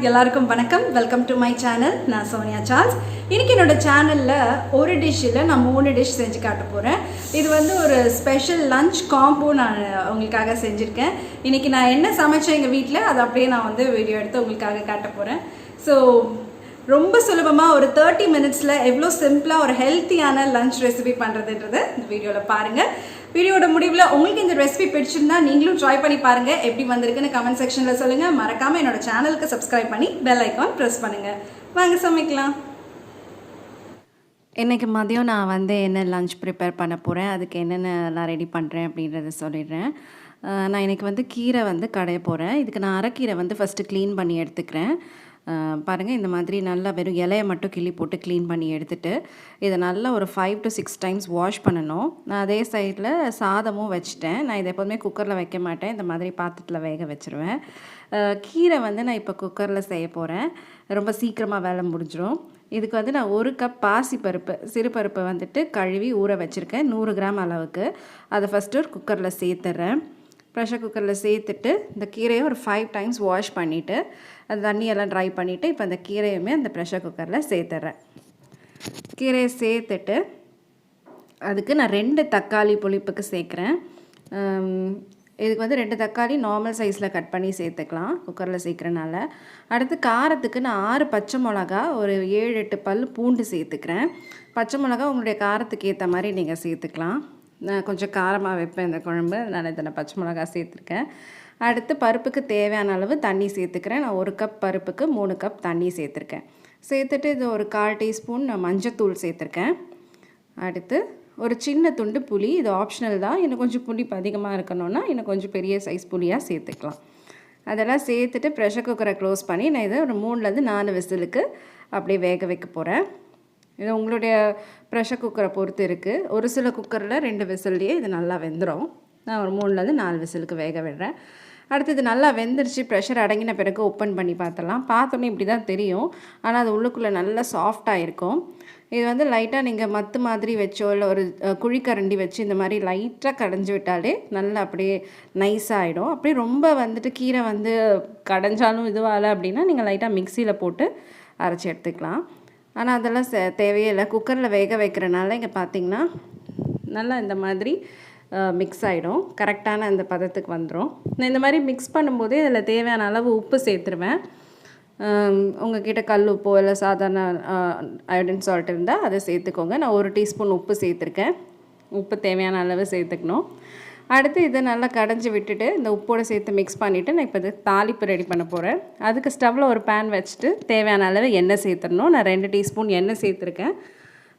எல்லாருக்கும் வணக்கம். Welcome to my channel. நான் Soniacharles. இன்னைக்கு என்னோட சேனலில் ஒரு டிஷ்ஷில் நான் 3 டிஷ் செஞ்சு காட்ட போகிறேன். இது வந்து ஒரு ஸ்பெஷல் லஞ்ச் காம்போ நான் உங்களுக்காக செஞ்சுருக்கேன். இன்றைக்கி நான் என்ன சமைச்சேன் எங்கள் வீட்டில் அதை அப்படியே நான் வந்து வீடியோ எடுத்து உங்களுக்காக காட்ட போகிறேன். ஸோ ரொம்ப சுலபமாக ஒரு 30 மினிட்ஸில் எவ்வளோ சிம்பிளாக ஒரு ஹெல்த்தியான லஞ்ச் ரெசிபி பண்ணுறதுன்றதை இந்த வீடியோவில் பாருங்கள். வீடியோட முடிவில் உங்களுக்கு இந்த ரெசிபி பிடிச்சிருந்தா நீங்களும் ட்ரை பண்ணி பாருங்கள். எப்படி வந்திருக்குன்னு கமெண்ட் செக்ஷனில் சொல்லுங்கள். மறக்காமல் என்னோட சேனலுக்கு சப்ஸ்கிரைப் பண்ணி பெல் ஐக்கான் ப்ரெஸ் பண்ணுங்கள். வாங்க சமைக்கலாம். இன்றைக்கி மதியம் நான் வந்து என்ன லஞ்ச் ப்ரிப்பேர் பண்ண போகிறேன், அதுக்கு என்னென்ன நான் ரெடி பண்ணுறேன் அப்படின்றத சொல்லிடுறேன். நான் இன்றைக்கி வந்து கீரை வந்து கடைய போகிறேன். இதுக்கு நான் அரைக்கீரை வந்து ஃபஸ்ட்டு க்ளீன் பண்ணி எடுத்துக்கிறேன். பாருங்கள், இந்த மாதிரி நல்லா வெறும் இலையை மட்டும் கிள்ளி போட்டு க்ளீன் பண்ணி எடுத்துகிட்டு இதை நல்லா ஒரு 5 to 6 டைம்ஸ் வாஷ் பண்ணணும். நான் அதே சைடில் சாதமும் வச்சுட்டேன். நான் இதை எப்போதுமே குக்கரில் வைக்க மாட்டேன், இந்த மாதிரி பாத்திரத்தில் வேக வச்சுருவேன். கீரை வந்து நான் இப்போ குக்கரில் செய்ய போகிறேன். ரொம்ப சீக்கிரமாக வேலை முடிஞ்சிடும். இதுக்கு வந்து நான் 1 கப் பாசிப்பருப்பு, சிறுபருப்பை வந்துட்டு கழுவி ஊற வச்சுருக்கேன் 100 கிராம் அளவுக்கு. அதை ஃபஸ்ட்டு ஒரு குக்கரில் சேர்த்துட்றேன். ப்ரெஷர் குக்கரில் சேர்த்துட்டு இந்த கீரையை ஒரு 5 டைம்ஸ் வாஷ் பண்ணிவிட்டு அது தண்ணியெல்லாம் ட்ரை பண்ணிவிட்டு இப்போ அந்த கீரையுமே அந்த ப்ரெஷர் குக்கரில் சேர்த்துட்றேன். கீரையை சேர்த்துட்டு அதுக்கு நான் 2 தக்காளி புளிப்புக்கு சேர்க்குறேன். இதுக்கு வந்து 2 தக்காளி நார்மல் சைஸில் கட் பண்ணி சேர்த்துக்கலாம் குக்கரில் சேர்க்குறனால. அடுத்து காரத்துக்கு நான் 6 பச்சை மிளகா, ஒரு 7-8 பல் பூண்டு சேர்த்துக்கிறேன். பச்சை மிளகா உங்களுடைய காரத்துக்கு ஏற்ற மாதிரி நீங்கள் சேர்த்துக்கலாம். நான் கொஞ்சம் காரமாக வைப்பேன் இந்த குழம்பு, அதனால் இதை நான் பச்சை மிளகா சேர்த்துருக்கேன். அடுத்து பருப்புக்கு தேவையான அளவு தண்ணி சேர்த்துக்கிறேன். நான் 1 கப் பருப்புக்கு 3 கப் தண்ணி சேர்த்துருக்கேன். சேர்த்துட்டு இது ஒரு 1/4 டீஸ்பூன் நான் மஞ்சத்தூள் சேர்த்துருக்கேன். அடுத்து ஒரு சின்ன துண்டு புளி, இது ஆப்ஷனல் தான். இன்னும் கொஞ்சம் புளிப்பு அதிகமாக இருக்கணும்னா இன்னும் கொஞ்சம் பெரிய சைஸ் புளியாக சேர்த்துக்கலாம். அதெல்லாம் சேர்த்துட்டு ப்ரெஷர் குக்கரை க்ளோஸ் பண்ணி நான் இதை ஒரு 3லேருந்து 4 விசிலுக்கு அப்படியே வேக வைக்க போகிறேன். இது உங்களுடைய ப்ரெஷர் குக்கரை பொறுத்து இருக்குது. ஒரு சில குக்கரில் 2 விசில்லையே இது நல்லா வெந்துடும். நான் ஒரு 3லேருந்து 4 விசிலுக்கு வேக விடுறேன். அடுத்து இது நல்லா வெந்துருச்சு. ப்ரெஷர் அடங்கின பிறகு ஓப்பன் பண்ணி பார்த்தலாம். பார்த்தோன்னே இப்படி தான் தெரியும், ஆனால் அது உள்ளுக்குள்ளே நல்லா சாஃப்டாக இருக்கும். இது வந்து லைட்டாக நீங்கள் மத்து மாதிரி வச்சோ இல்லை ஒரு குழிக்கரண்டி வச்சு இந்த மாதிரி லைட்டாக கடைஞ்சி விட்டாலே நல்லா அப்படியே நைஸாகிடும். அப்படியே ரொம்ப வந்துட்டு கீரை வந்து கடைஞ்சாலும் இதுவாகலை அப்படின்னா நீங்கள் லைட்டாக மிக்சியில் போட்டு அரைச்சி எடுத்துக்கலாம். ஆனால் அதெல்லாம் தேவையே இல்லை. குக்கரில் வேக வைக்கிறனால இங்கே பார்த்திங்கன்னா நல்லா இந்த மாதிரி மிக்ஸ் ஆகிடும். கரெக்டான அந்த பதத்துக்கு வந்துடும். நான் இந்த மாதிரி மிக்ஸ் பண்ணும்போதே இதில் தேவையான அளவு உப்பு சேர்த்துருவேன். உங்கள்கிட்ட கல் உப்போ இல்லை சாதாரண அயோடின் சால்ட் இருந்தால் அதை சேர்த்துக்கோங்க. நான் 1 டீஸ்பூன் உப்பு சேர்த்துருக்கேன். உப்பு தேவையான அளவு சேர்த்துக்கணும். அடுத்து இதை நல்லா கடைஞ்சி விட்டுட்டு இந்த உப்போடு சேர்த்து மிக்ஸ் பண்ணிவிட்டு நான் இப்போ இது தாளிப்பு ரெடி பண்ண போகிறேன். அதுக்கு ஸ்டவ்வில் ஒரு பேன் வச்சுட்டு தேவையான அளவு எண்ணெய் சேர்த்துடணும். நான் 2 டீஸ்பூன் எண்ணெய் சேர்த்துருக்கேன்.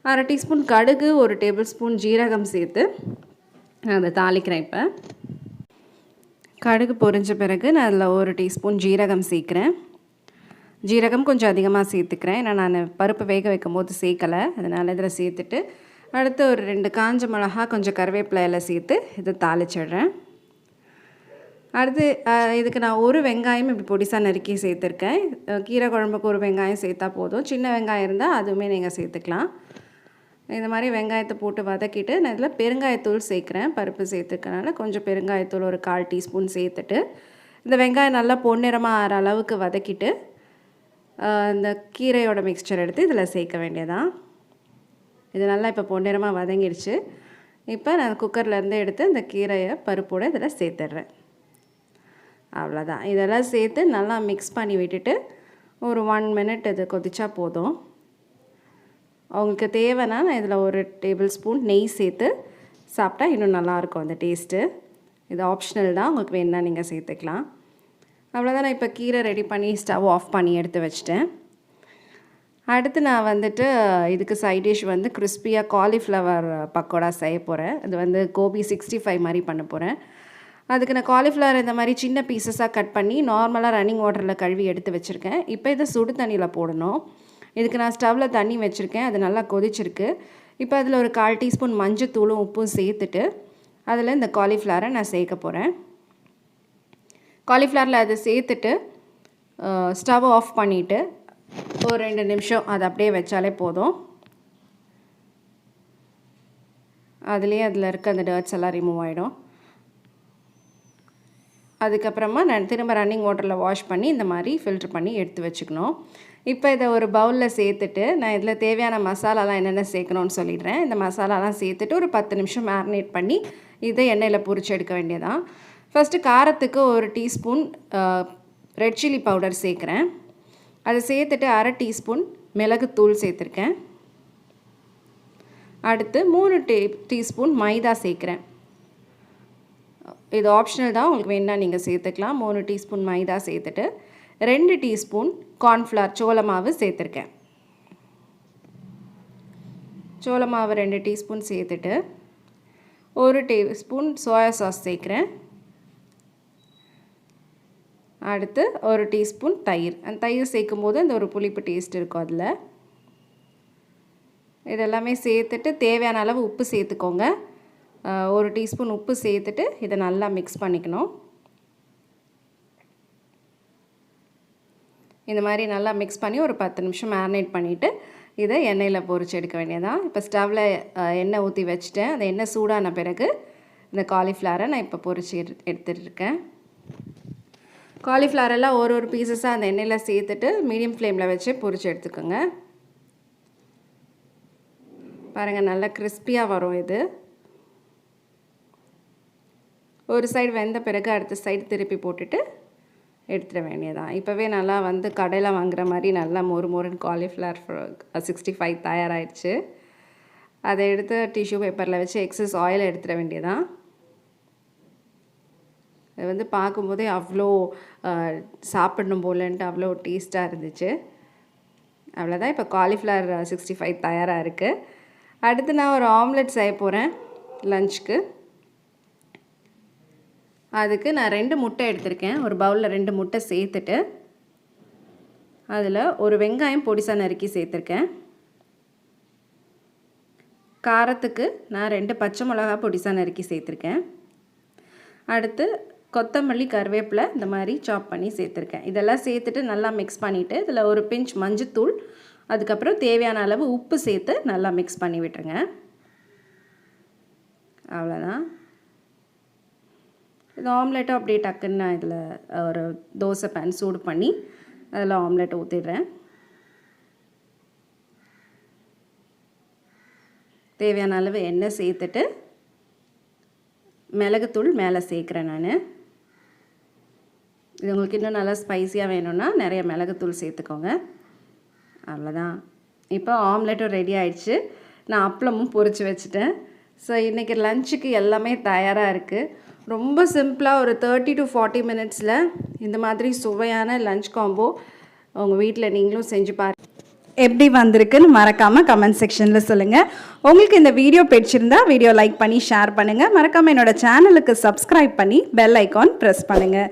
1/2 டீஸ்பூன் கடுகு, 1 டேபிள் ஸ்பூன் ஜீரகம் சேர்த்து நான் அதை தாளிக்கிறேன். இப்போ கடுகு பொரிஞ்ச பிறகு நான் அதில் 1 டீஸ்பூன் ஜீரகம் சேர்க்குறேன். ஜீரகம் கொஞ்சம் அதிகமாக சேர்த்துக்கிறேன், ஏன்னா நான் பருப்பு வேக வைக்கும் போது சேர்க்கலை, அதனால் இதில் சேர்த்துட்டு அடுத்து ஒரு 2 காஞ்ச மிளகா, கொஞ்சம் கருவேப்பிலையில் சேர்த்து இதை தாளிச்சிடுறேன். அடுத்து இதுக்கு நான் 1 வெங்காயம் இப்படி பொடிசாக நறுக்கி சேர்த்துருக்கேன். கீரை குழம்புக்கு 1 வெங்காயம் சேர்த்தா போதும். சின்ன வெங்காயம் இருந்தால் அதுவுமே நீங்கள் சேர்த்துக்கலாம். இந்த மாதிரி வெங்காயத்தை போட்டு வதக்கிட்டு நான் இதில் பெருங்காயத்தூள் சேர்க்குறேன். பருப்பு சேர்த்துக்கனால கொஞ்சம் பெருங்காயத்தூள் ஒரு 1/4 டீஸ்பூன் சேர்த்துட்டு இந்த வெங்காயம் நல்லா பொன்னிறமாக ஆகிற அளவுக்கு வதக்கிட்டு இந்த கீரையோட மிக்சர் எடுத்து இதில் சேர்க்க வேண்டியதான். இது நல்லா இப்போ பொன்னிறமாக வதங்கிடுச்சு. இப்போ நான் குக்கர்லேருந்து எடுத்து இந்த கீரையை பருப்போடு இதில் சேர்த்துட்றேன். அவ்வளோதான். இதெல்லாம் சேர்த்து நல்லா மிக்ஸ் பண்ணி விட்டுட்டு ஒரு 1 மினிட் இது கொதிச்சா போதும். அவங்களுக்கு தேவைன்னா நான் இதில் 1 டேபிள் ஸ்பூன் நெய் சேர்த்து சாப்பிட்டா இன்னும் நல்லாயிருக்கும் அந்த டேஸ்ட்டு. இது ஆப்ஷனல் தான், உங்களுக்கு வேணுன்னா நீங்கள் சேர்த்துக்கலாம். அவ்வளோதான். நான் இப்போ கீரை ரெடி பண்ணி ஸ்டவ் ஆஃப் பண்ணி எடுத்து வச்சிட்டேன். அடுத்து நான் வந்துட்டு இதுக்கு சைட் டிஷ் வந்து கிறிஸ்பியாக காலிஃப்ளவர் பக்கோடா செய்ய போகிறேன். அது வந்து Gobi65 மாதிரி பண்ண போகிறேன். அதுக்கு நான் காலிஃப்ளவர் இந்த மாதிரி சின்ன பீசஸாக கட் பண்ணி நார்மலாக ரன்னிங் வாட்டரில் கழுவி எடுத்து வச்சுருக்கேன். இப்போ இதை சுடு தண்ணியில் போடணும். இதுக்கு நான் ஸ்டவ்வில் தண்ணி வச்சுருக்கேன், அது நல்லா கொதிச்சிருக்கு. இப்போ அதில் ஒரு 1/4 டீஸ்பூன் மஞ்சத்தூளும் உப்பும் சேர்த்துட்டு அதில் இந்த காலிஃப்ளவரை நான் சேர்க்க போகிறேன். காலிஃப்ளவரில் அதை சேர்த்துட்டு ஸ்டவ் ஆஃப் பண்ணிவிட்டு ஒரு 2 நிமிஷம் அதை அப்படியே வச்சாலே போதும். அதுலேயே அதில் இருக்க அந்த டர்ட்ஸ் எல்லாம் ரிமூவ் ஆகிடும். அதுக்கப்புறமா நான் திரும்ப ரன்னிங் வாட்டரில் வாஷ் பண்ணி இந்த மாதிரி ஃபில்ட்ரு பண்ணி எடுத்து வச்சுக்கணும். இப்போ இதை ஒரு பவுலில் சேர்த்துட்டு நான் இதில் தேவையான மசாலாலாம் என்னென்ன சேர்க்கணும்னு சொல்லிடுறேன். இந்த மசாலாலாம் சேர்த்துட்டு ஒரு 10 நிமிஷம் மேரினேட் பண்ணி இதை எண்ணெயில் பொரிச்சு எடுக்க வேண்டியதான். ஃபஸ்ட்டு காரத்துக்கு ஒரு டீஸ்பூன் ரெட் சில்லி பவுடர் சேர்க்குறேன். அதை சேர்த்துட்டு அரை டீஸ்பூன் மிளகுத்தூள் சேர்த்துருக்கேன். அடுத்து 3 டீஸ்பூன் மைதா சேர்க்குறேன். இது ஆப்ஷனல் தான், உங்களுக்கு வேணா நீங்கள் சேர்த்துக்கலாம். 3 டீஸ்பூன் மைதா சேர்த்துட்டு 2 டீஸ்பூன் கார்ன்ஃப்ளவர் சோள மாவு சேர்த்துருக்கேன். சோள மாவு 2 டீஸ்பூன் சேர்த்துட்டு 1 டீஸ்பூன் சோயா சாஸ் சேர்க்குறேன். அடுத்து 1 டீஸ்பூன் தயிர். அந்த தயிர் சேர்க்கும் போது அந்த ஒரு புளிப்பு டேஸ்ட் இருக்கும் அதில். இதெல்லாமே சேர்த்துட்டு தேவையான அளவு உப்பு சேர்த்துக்கோங்க. 1 டீஸ்பூன் உப்பு சேர்த்துட்டு இதை நல்லா மிக்ஸ் பண்ணிக்கணும். இந்த மாதிரி நல்லா மிக்ஸ் பண்ணி ஒரு 10 நிமிஷம் மேரினேட் பண்ணிவிட்டு இதை எண்ணெயில் பொரிச்சு எடுக்க வேண்டியதான். இப்போ ஸ்டவ்வில் எண்ணெய் ஊற்றி வச்சுட்டேன். அந்த எண்ணெய் சூடான பிறகு இந்த காலிஃப்ளவரை நான் இப்போ பொரிச்சு எடுத்துகிட்டு இருக்கேன். காலிஃப்ளவரெல்லாம் ஒரு பீசஸாக அந்த எண்ணெயில் சேர்த்துட்டு மீடியம் ஃப்ளேமில் வச்சு பொரிச்சு எடுத்துக்கோங்க. பாருங்கள், நல்லா கிறிஸ்பியாக வரும். இது ஒரு சைடு வெந்த பிறகு அடுத்த சைடு திருப்பி போட்டுட்டு எடுத்துட வேண்டியதான். இப்போவே நல்லா வந்து கடையில் வாங்குகிற மாதிரி நல்லா மொறுன்னு காலிஃப்ளவர் 65 தயாராகிடுச்சு. அதை எடுத்து டிஷ்யூ பேப்பரில் வச்சு எக்ஸஸ் ஆயில் எடுத்துட வேண்டியதான். அது வந்து பார்க்கும்போதே அவ்வளோ சாப்பிடணும் போலன்ட்டு அவ்வளோ டேஸ்ட்டாக இருந்துச்சு. அவ்வளோதான், இப்போ காலிஃப்ளவர் 65 தயாராக இருக்குது. அடுத்து நான் ஒரு ஆம்லெட் செய்ய போகிறேன் லஞ்சுக்கு. அதுக்கு நான் 2 முட்டை எடுத்திருக்கேன். ஒரு பவுலில் 2 முட்டை சேர்த்துட்டு அதில் ஒரு வெங்காயம் பொடிசாக நறுக்கி சேர்த்துருக்கேன். காரத்துக்கு நான் 2 பச்சை மிளகா பொடிசாக நறுக்கி சேர்த்துருக்கேன். அடுத்து கொத்தமல்லி கருவேப்பிலை இந்த மாதிரி சாப் பண்ணி சேர்த்துருக்கேன். இதெல்லாம் சேர்த்துட்டு நல்லா மிக்ஸ் பண்ணிவிட்டு இதில் ஒரு பிஞ்ச் மஞ்சத்தூள், அதுக்கப்புறம் தேவையான அளவு உப்பு சேர்த்து நல்லா மிக்ஸ் பண்ணி விட்டுருங்க. அவ்வளோதான். இது ஆம்லெட்டும் அப்படியே டக்குன்னு நான் இதில் ஒரு தோசை பேன் சூடு பண்ணி அதில் ஆம்லெட் ஊற்றிடுறேன். தேவையான அளவு எண்ணெய் சேர்த்துட்டு மிளகுத்தூள் மேலே சேர்க்குறேன் நான். இது உங்களுக்கு இன்னும் நல்லா ஸ்பைஸியாக வேணும்னா நிறைய மிளகுத்தூள் சேர்த்துக்கோங்க. அவ்வளோதான், இப்போ ஆம்லெட்டும் ரெடி ஆயிடுச்சு. நான் அப்பளமும் பொரிச்சு வச்சுட்டேன். ஸோ இன்றைக்கி லஞ்சுக்கு எல்லாமே தயாராக இருக்குது. ரொம்ப சிம்பிளாக ஒரு 30 to 40 மினிட்ஸில் இந்த மாதிரி சுவையான லஞ்ச் காம்போ உங்கள் வீட்டில் நீங்களும் செஞ்சு பாருங்கள். எப்படி வந்திருக்குன்னு மறக்காமல் கமெண்ட் செக்ஷனில் சொல்லுங்கள். உங்களுக்கு இந்த வீடியோ பிடிச்சிருந்தா வீடியோ லைக் பண்ணி ஷேர் பண்ணுங்கள். மறக்காமல் என்னோடய சேனலுக்கு சப்ஸ்கிரைப் பண்ணி பெல் ஐக்கான் ப்ரெஸ் பண்ணுங்கள்.